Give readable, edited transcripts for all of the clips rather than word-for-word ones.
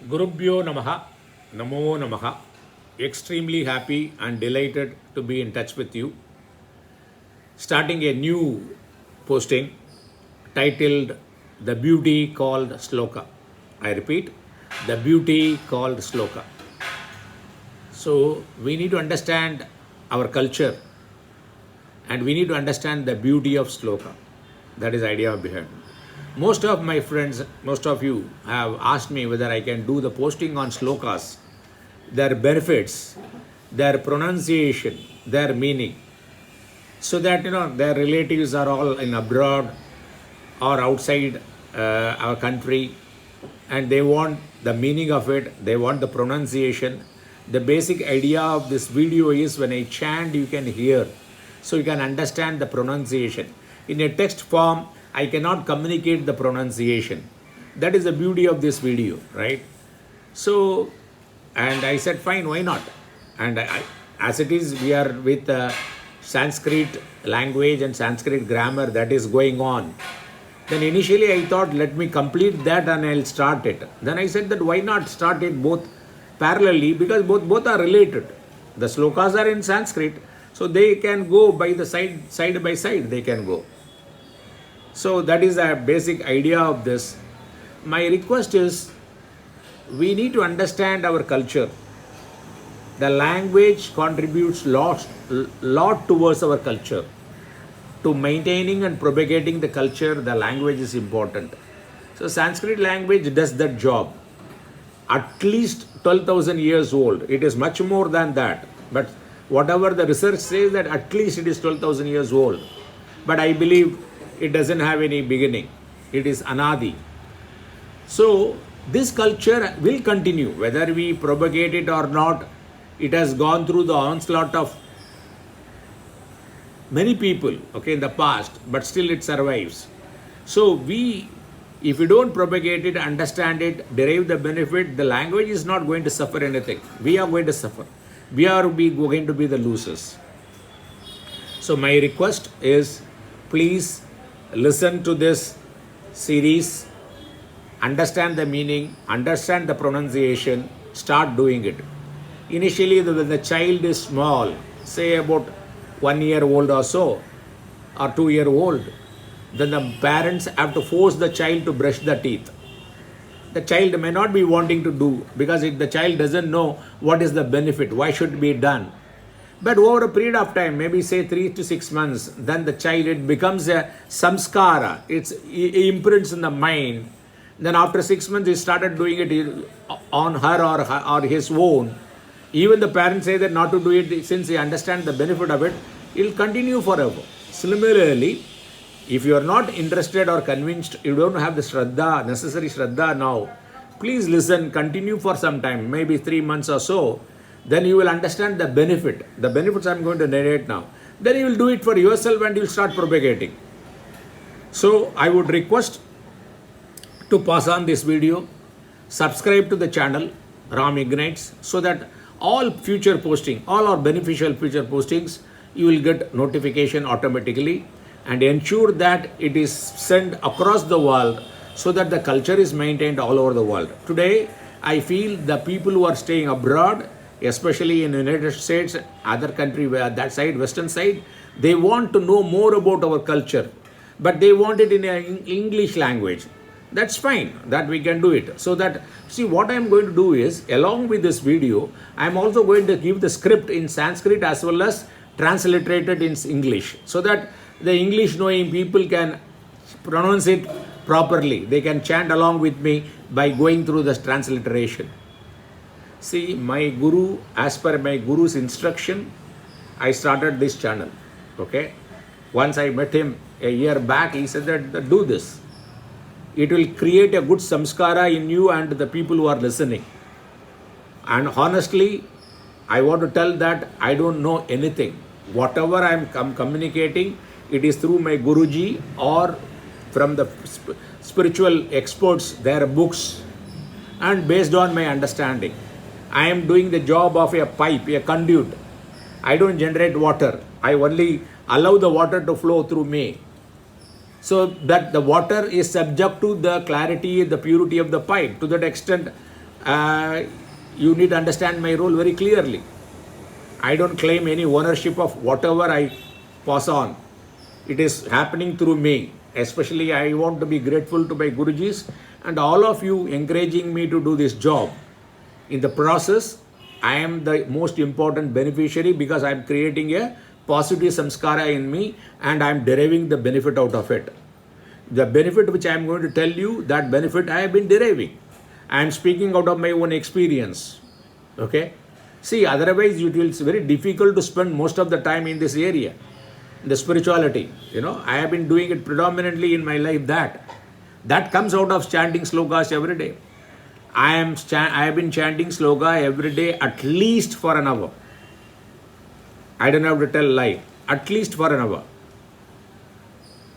Gurubhyo Namaha, Namo Namaha. Extremely happy and delighted to be in touch with you. Starting a new posting titled The Beauty Called Shloka. I repeat, The Beauty Called Shloka. So we need to understand our culture and we need to understand the beauty of Shloka. That is the idea behind it. Most of my friends, most of you have asked me whether I can do the posting on shlokas, their benefits, their pronunciation, their meaning, so that their relatives are all in abroad or outside our country, and they want the meaning of it, they want the pronunciation. The basic idea of this video is when I chant, you can hear, so you can understand the pronunciation. In a text form, I cannot communicate the pronunciation. That is the beauty of this video, right? So, and I said, fine, why not? And as it is, we are with Sanskrit language and Sanskrit grammar that is going on. Then initially I thought, let me complete that and I'll start it. Then I said that why not start it both parallelly, because both are related. The slokas are in Sanskrit, so they can go by the side by side, they can go. So that is the basic idea of this. My request is, we need to understand our culture. The language contributes lot towards our culture. To maintaining and propagating the culture, the language is important. So Sanskrit language does that job. At least 12,000 years old. It is much more than that. But whatever the research says, that at least it is 12,000 years old. But I believe it doesn't have any beginning. It is anadi. So this culture will continue whether we propagate it or not. It has gone through the onslaught of many people, in the past, but still it survives. So if we don't propagate it, understand it, derive the benefit, the language is not going to suffer anything. We are going to suffer. We are going to be the losers. So my request is, please listen to this series, understand the meaning, understand the pronunciation, start doing it. Initially, when the child is small, say about 1 year old or so, or 2 year old, then the parents have to force the child to brush the teeth. The child may not be wanting to do, because the child doesn't know what is the benefit, why should it be done. But over a period of time, maybe say 3 to 6 months, then the child, it becomes a samskara. It imprints in the mind. Then after 6 months, he started doing it on her or his own. Even the parents say that not to do it, since he understands the benefit of it, it will continue forever. Similarly, if you are not interested or convinced, you don't have the shraddha, necessary shraddha now, please listen, continue for some time, maybe 3 months or so. Then you will understand the benefit. The benefits I am going to narrate now. Then you will do it for yourself and you will start propagating. So I would request to pass on this video, subscribe to the channel Ram Ignites, so that all future posting, all our beneficial future postings, you will get notification automatically, and ensure that it is sent across the world so that the culture is maintained all over the world. Today, I feel the people who are staying abroad, especially in the United States, other country, that side, western side, they want to know more about our culture, but they want it in an English language. That's fine, that we can do it. So that, see, what I'm going to do is, along with this video, I'm also going to give the script in Sanskrit as well as transliterated in English, so that the English knowing people can pronounce it properly. They can chant along with me by going through this transliteration. See, my guru, as per my guru's instruction, I started this channel. Once I met him a year back, he said that do this. It will create a good samskara in you and the people who are listening. And honestly, I want to tell that I don't know anything. Whatever I am communicating, it is through my Guruji or from the spiritual experts, their books, and based on my understanding. I am doing the job of a pipe, a conduit. I don't generate water. I only allow the water to flow through me. So that the water is subject to the clarity, the purity of the pipe. To that extent, uh, you need to understand my role very clearly. I don't claim any ownership of whatever I pass on. It is happening through me. Especially, I want to be grateful to my Gurujis and all of you encouraging me to do this job. In the process, I am the most important beneficiary because I am creating a positive samskara in me and I am deriving the benefit out of it. The benefit which I am going to tell you, that benefit I have been deriving. I am speaking out of my own experience. Okay? See, otherwise it will be very difficult to spend most of the time in this area, the spirituality. I have been doing it predominantly in my life. That comes out of chanting slokas every day. I have been chanting sloka every day at least for an hour. I don't have to tell lie. At least for an hour.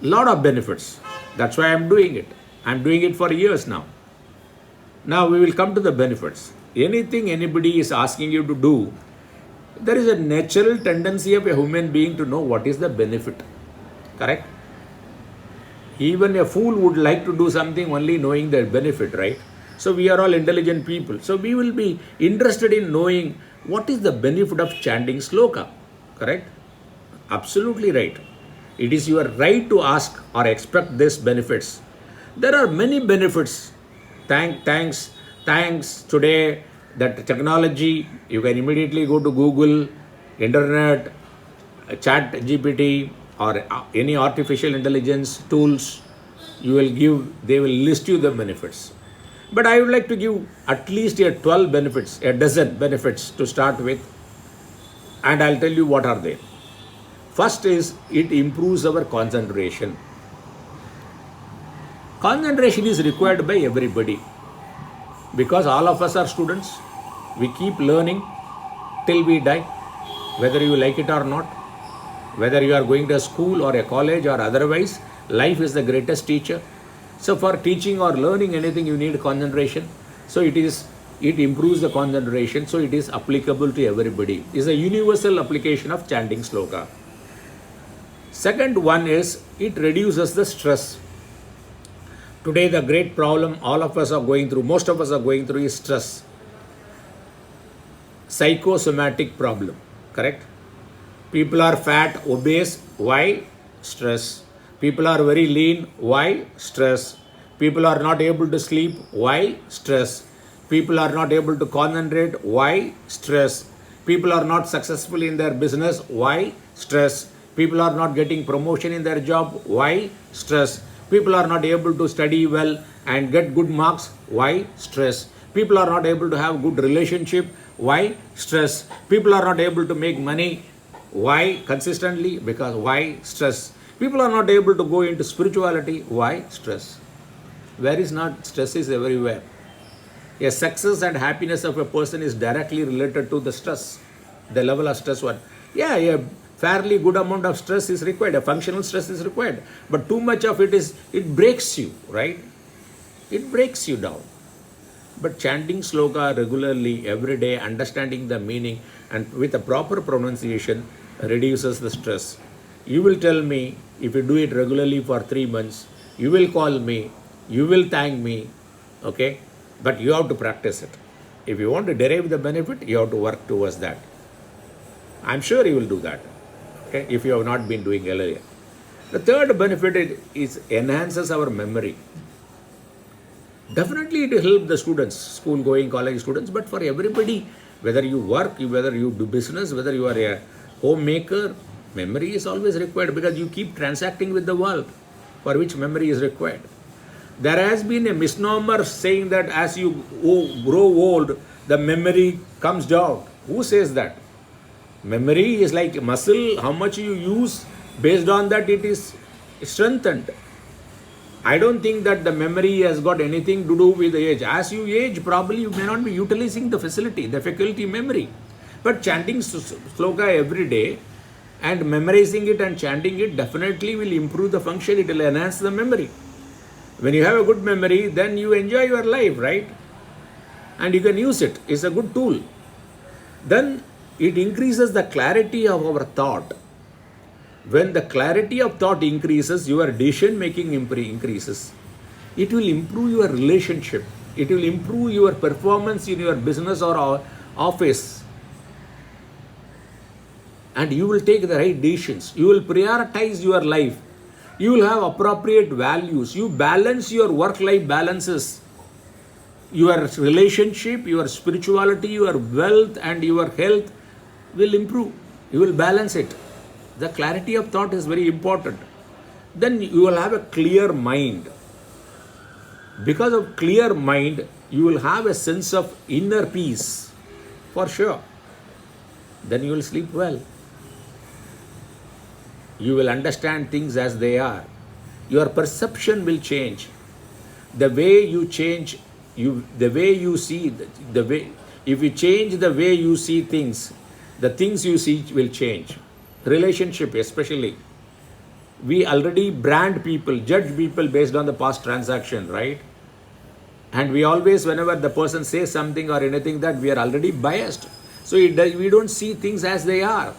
Lot of benefits. That's why I'm doing it. I'm doing it for years now. Now we will come to the benefits. Anything anybody is asking you to do, there is a natural tendency of a human being to know what is the benefit. Correct? Even a fool would like to do something only knowing the benefit, right? So we are all intelligent people. So we will be interested in knowing what is the benefit of chanting sloka. Correct? Absolutely right. It is your right to ask or expect these benefits. There are many benefits. Thanks today that technology, you can immediately go to Google, internet, chat GPT or any artificial intelligence tools. They will list you the benefits. But I would like to give at least a dozen benefits to start with. And I'll tell you what are they. First is, it improves our concentration. Concentration is required by everybody. Because all of us are students, we keep learning till we die, whether you like it or not. Whether you are going to a school or a college or otherwise, life is the greatest teacher. So for teaching or learning anything, you need concentration. So it improves the concentration. So it is applicable to everybody. It's a universal application of chanting sloka. Second one is, it reduces the stress. Today the great problem most of us are going through is stress. Psychosomatic problem. Correct? People are fat, obese. Why? Stress. People are very lean. Why? Stress. People are not able to sleep. Why? Stress. People are not able to concentrate. Why? Stress. People are not successful in their business. Why? Stress. People are not getting promotion in their job. Why? Stress. People are not able to study well and get good marks. Why? Stress. People are not able to have good relationship. Why? Stress. People are not able to make money. Why? Consistently. Because why? Stress. People are not able to go into spirituality. Why? Stress. Where is not? Stress is everywhere. A success and happiness of a person is directly related to the stress. The level of stress. A fairly good amount of stress is required. A functional stress is required. But too much of it breaks you, right? It breaks you down. But chanting sloka regularly, every day, understanding the meaning and with a proper pronunciation reduces the stress. You will tell me, if you do it regularly for 3 months, you will call me, you will thank me, okay? But you have to practice it. If you want to derive the benefit, you have to work towards that. I'm sure you will do that, okay? If you have not been doing earlier. The third benefit is enhances our memory. Definitely it will help the students, school-going college students, but for everybody, whether you work, whether you do business, whether you are a homemaker, memory is always required because you keep transacting with the world, for which memory is required. There has been a misnomer saying that as you grow old, the memory comes down. Who says that? Memory is like a muscle. How much you use, based on that it is strengthened. I don't think that the memory has got anything to do with the age. As you age, probably you may not be utilizing the faculty memory. But chanting sloka every day and memorizing it and chanting it definitely will improve the function. It will enhance the memory. When you have a good memory, then you enjoy your life, right? And you can use it. It's a good tool. Then it increases the clarity of our thought. When the clarity of thought increases, your decision making increases. It will improve your relationship. It will improve your performance in your business or office. And you will take the right decisions. You will prioritize your life. You will have appropriate values. You balance your work-life balances. Your relationship, your spirituality, your wealth and your health will improve. You will balance it. The clarity of thought is very important. Then you will have a clear mind. Because of clear mind, you will have a sense of inner peace, for sure. Then you will sleep well. You will understand things as they are. Your perception will change. The way you change, the way you see, if you change the way you see things, the things you see will change. Relationship especially. We already brand people, judge people based on the past transaction, right? And we always, whenever the person says something or anything, that we are already biased. So we don't see things as they are.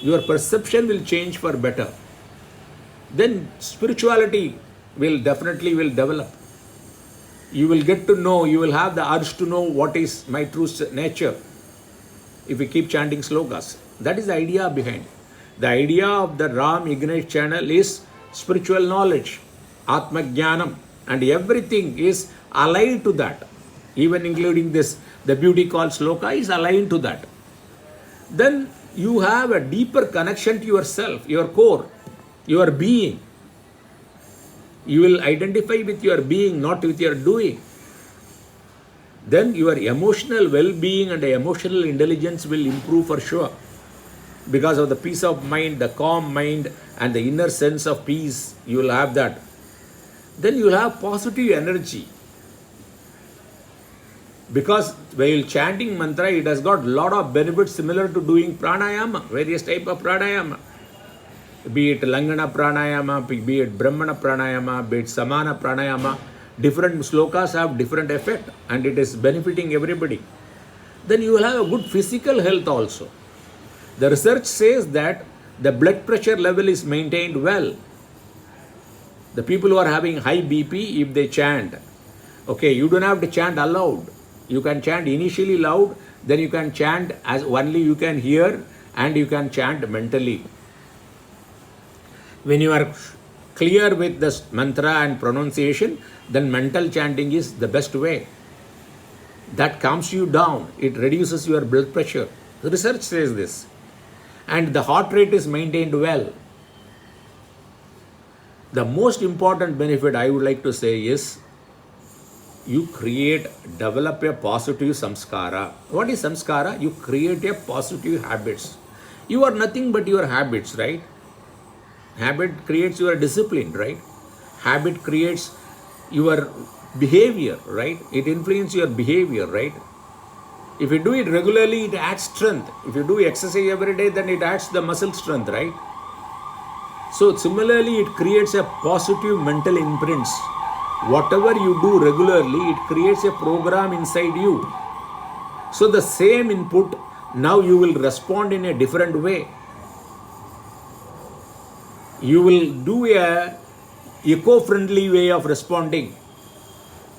Your perception will change for better. Then spirituality will definitely develop. You will get to know, you will have the urge to know what is my true nature if we keep chanting slokas. That is the idea behind it. The idea of the Ram Ignites channel is spiritual knowledge, Atma Jnanam, and everything is aligned to that. Even including this, the beauty called Shloka is aligned to that. Then you have a deeper connection to yourself, your core, your being. You will identify with your being, not with your doing. Then your emotional well-being and emotional intelligence will improve for sure. Because of the peace of mind, the calm mind and the inner sense of peace, you will have that. Then you will have positive energy. Because while chanting mantra, it has got a lot of benefits similar to doing pranayama, various type of pranayama. Be it Langana pranayama, be it Brahmana pranayama, be it Samana pranayama. Different slokas have different effect and it is benefiting everybody. Then you will have a good physical health also. The research says that the blood pressure level is maintained well. The people who are having high BP, if they chant, okay, you don't have to chant aloud. You can chant initially loud, then you can chant as only you can hear, and you can chant mentally. When you are clear with this mantra and pronunciation, then mental chanting is the best way. That calms you down. It reduces your blood pressure. The research says this. And the heart rate is maintained well. The most important benefit I would like to say is you develop a positive samskara. What is samskara? You create a positive habits. You are nothing but your habits, right? Habit creates your discipline, right? Habit creates your behavior, right? It influences your behavior, right? If you do it regularly, it adds strength. If you do exercise every day, then it adds the muscle strength, right? So similarly, it creates a positive mental imprints. Whatever you do regularly, it creates a program inside you. So the same input, now you will respond in a different way. You will do a eco-friendly way of responding.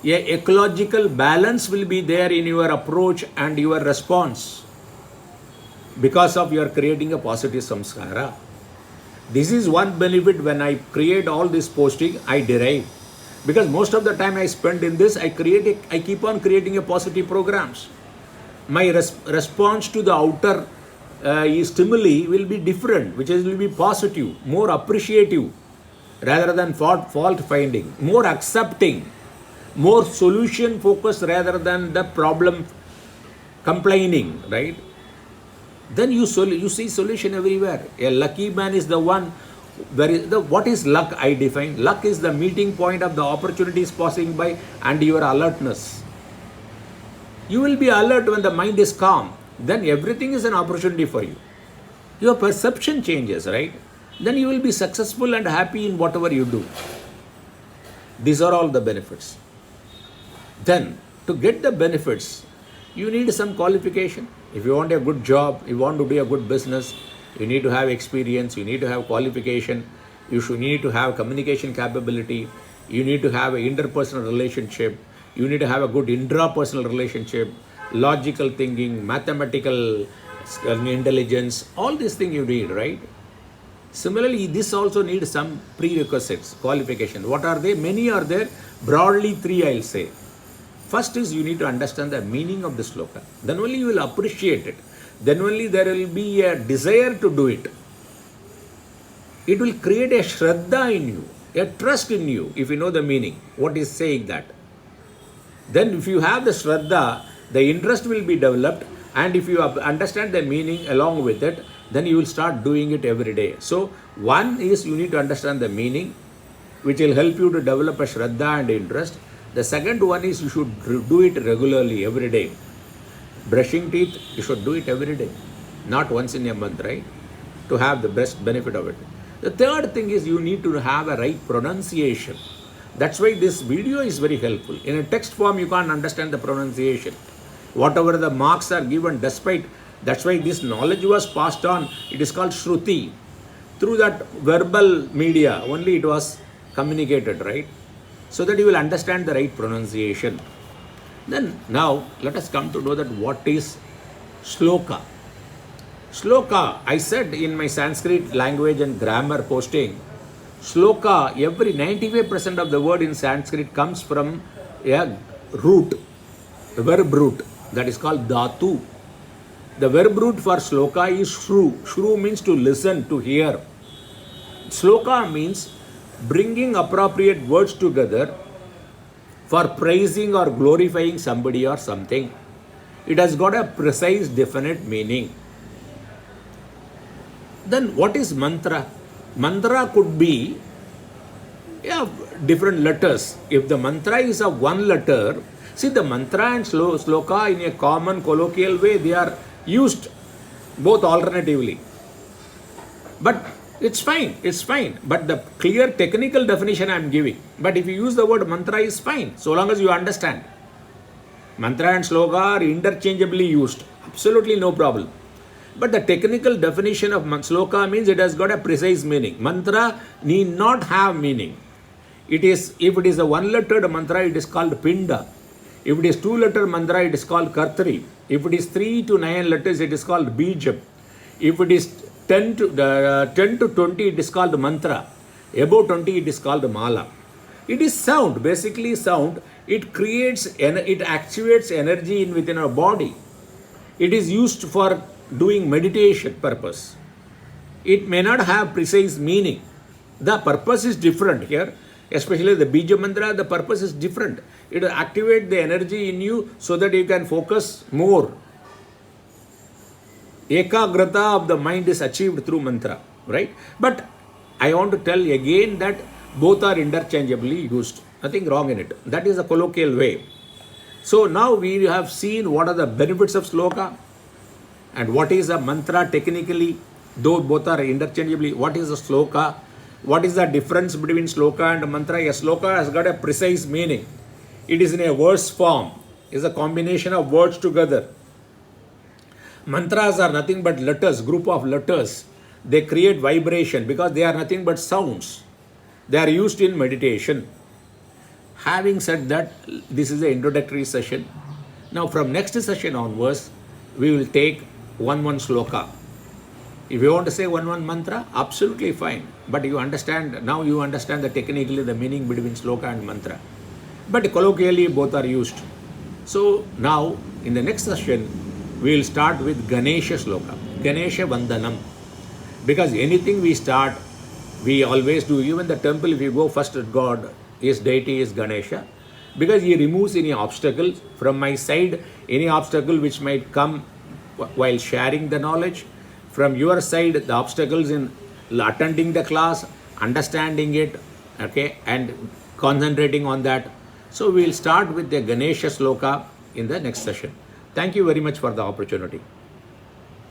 A ecological balance will be there in your approach and your response because of your creating a positive samskara. This is one benefit when I create all this posting, I derive. Because most of the time I spend in this, I keep on creating a positive programs. My response to the outer stimuli will be different, which will be positive, more appreciative, rather than fault finding, more accepting, more solution focused rather than the problem complaining, right? Then you see solution everywhere. A lucky man is the one. What is luck? I define luck is the meeting point of the opportunities passing by and your alertness. You will be alert when the mind is calm. Then everything is an opportunity for you. Your perception changes, right? Then you will be successful and happy in whatever you do. These are all the benefits. Then, to get the benefits, you need some qualification. If you want a good job, you want to do a good business, you need to have experience, you need to have qualification, you need to have communication capability, you need to have an interpersonal relationship, You need to have a good intrapersonal relationship, logical thinking, mathematical intelligence, all these things you need, right? Similarly, this also needs some prerequisites, qualification. What are they? Many are there. Broadly, three I'll say. First is you need to understand the meaning of the sloka. Then only you will appreciate it. Then only there will be a desire to do it. It will create a shraddha in you, a trust in you, if you know the meaning. What is saying that? Then if you have the shraddha, the interest will be developed, and if you understand the meaning along with it, then you will start doing it every day. So one is you need to understand the meaning, which will help you to develop a shraddha and interest. The second one is you should do it regularly every day. Brushing teeth, you should do it every day, not once in a month, right? To have the best benefit of it. The third thing is you need to have a right pronunciation. That's why this video is very helpful. In a text form, you can't understand the pronunciation. Whatever the marks are given, despite, that's why this knowledge was passed on. It is called Shruti. Through that verbal media, only it was communicated, right? So that you will understand the right pronunciation. Then now let us come to know that what is Shloka. Shloka, I said in my Sanskrit language and grammar posting, Shloka, every 95% of the word in Sanskrit comes from a root, a verb root, that is called dhatu. The verb root for Shloka is shru. Shru means to listen, to hear. Shloka means bringing appropriate words together for praising or glorifying somebody or something. It has got a precise, definite meaning. Then what is mantra? Mantra could be different letters. If the mantra is of one letter, see the mantra and sloka in a common colloquial way, they are used both alternatively. But it's fine. But the clear technical definition I am giving. But if you use the word mantra is fine, so long as you understand. Mantra and sloka are interchangeably used. Absolutely no problem. But the technical definition of sloka means it has got a precise meaning. Mantra need not have meaning. It is, if it is a one-lettered mantra, it is called pinda. If it is two-letter mantra, it is called kartri. If it is 3 to 9 letters, it is called bijam. If it is 10 to 20, it is called mantra. Above 20, it is called mala. It is sound, basically sound. It creates, it actuates energy within our body. It is used for doing meditation purpose. It may not have precise meaning. The purpose is different here. Especially the bija mantra, the purpose is different. It will activate the energy in you so that you can focus more. Ekagrata of the mind is achieved through mantra, right? But I want to tell again that both are interchangeably used. Nothing wrong in it. That is a colloquial way. So now we have seen what are the benefits of sloka and what is a mantra technically, though both are interchangeably. What is a sloka? What is the difference between sloka and mantra? A sloka has got a precise meaning. It is in a verse form. It is a combination of words together. Mantras are nothing but letters, group of letters. They create vibration because they are nothing but sounds. They are used in meditation. Having said that, this is the introductory session. Now from next session onwards, we will take one sloka. If you want to say one mantra, absolutely fine. But you understand, now you understand technically the meaning between sloka and mantra. But colloquially, both are used. So now, in the next session, we will start with Ganesha sloka, Ganesha Vandanam. Because anything we start, we always do. Even the temple, if you go first at God, his deity is Ganesha. Because he removes any obstacles. From my side, any obstacle which might come while sharing the knowledge. From your side, the obstacles in attending the class, understanding it, okay, and concentrating on that. So we will start with the Ganesha sloka in the next session. Thank you very much for the opportunity.